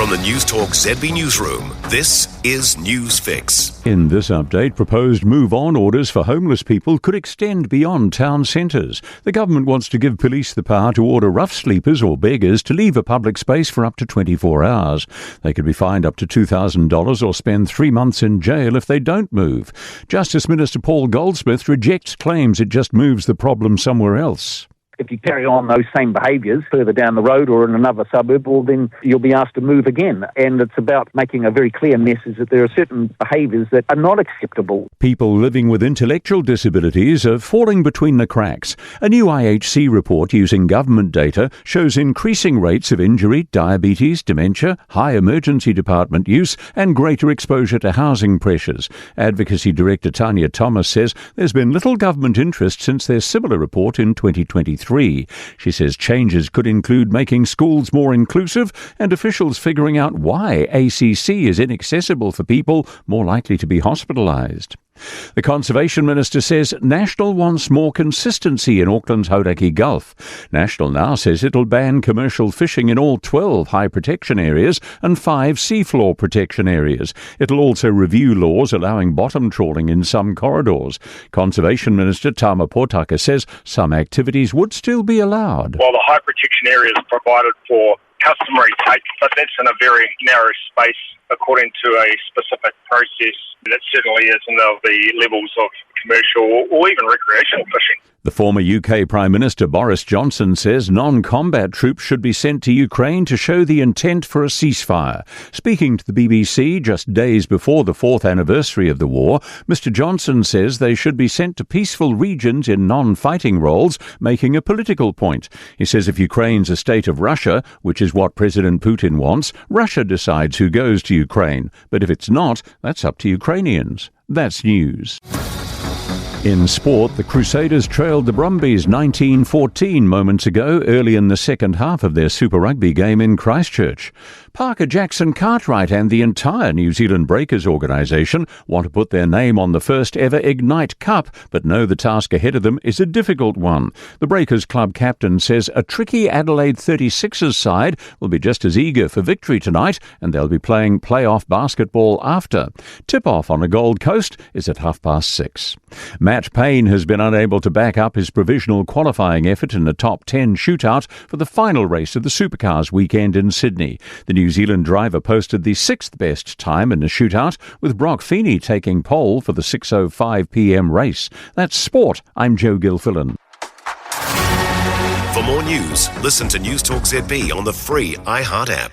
From the Newstalk ZB newsroom, this is News Fix. In this update, proposed move-on orders for homeless people could extend beyond town centres. The government wants to give police the power to order rough sleepers or beggars to leave a public space for up to 24 hours. They could be fined up to $2,000 or spend 3 months in jail if they don't move. Justice Minister Paul Goldsmith rejects claims it just moves the problem somewhere else. If you carry on those same behaviours further down the road or in another suburb, well, then you'll be asked to move again. And it's about making a very clear message that there are certain behaviours that are not acceptable. People living with intellectual disabilities are falling between the cracks. A new IHC report using government data shows increasing rates of injury, diabetes, dementia, high emergency department use and greater exposure to housing pressures. Advocacy Director Tanya Thomas says there's been little government interest since their similar report in 2023. She says changes could include making schools more inclusive and officials figuring out why ACC is inaccessible for people more likely to be hospitalised. The Conservation Minister says National wants more consistency in Auckland's Hauraki Gulf. National now says it'll ban commercial fishing in all 12 high protection areas and 5 seafloor protection areas. It'll also review laws allowing bottom trawling in some corridors. Conservation Minister Tama Potaka says some activities would still be allowed. While the high protection area is provided for customary take, but that's in a very narrow space according to a specific process. And it certainly isn't of the levels of commercial or even recreational fishing. The former UK Prime Minister Boris Johnson says non-combat troops should be sent to Ukraine to show the intent for a ceasefire. Speaking to the BBC just days before the 4th anniversary of the war, Mr Johnson says they should be sent to peaceful regions in non-fighting roles, making a political point. He says if Ukraine's a state of Russia, which is what President Putin wants, Russia decides who goes to Ukraine. But if it's not, that's up to Ukrainians. That's news. In sport, the Crusaders trailed the Brumbies 19-14 moments ago, early in the second half of their Super Rugby game in Christchurch. Parker Jackson Cartwright and the entire New Zealand Breakers organisation want to put their name on the first ever Ignite Cup, but know the task ahead of them is a difficult one. The Breakers club captain says a tricky Adelaide 36ers side will be just as eager for victory tonight, and they'll be playing playoff basketball after. Tip-off on the Gold Coast is at 6:30. Matt Payne has been unable to back up his provisional qualifying effort in the top 10 shootout for the final race of the Supercars weekend in Sydney. The New Zealand driver posted the 6th best time in the shootout, with Brock Feeney taking pole for the 6:05 p.m. race. That's sport. I'm Joe Gilfillan. For more news, listen to Newstalk ZB on the free iHeart app.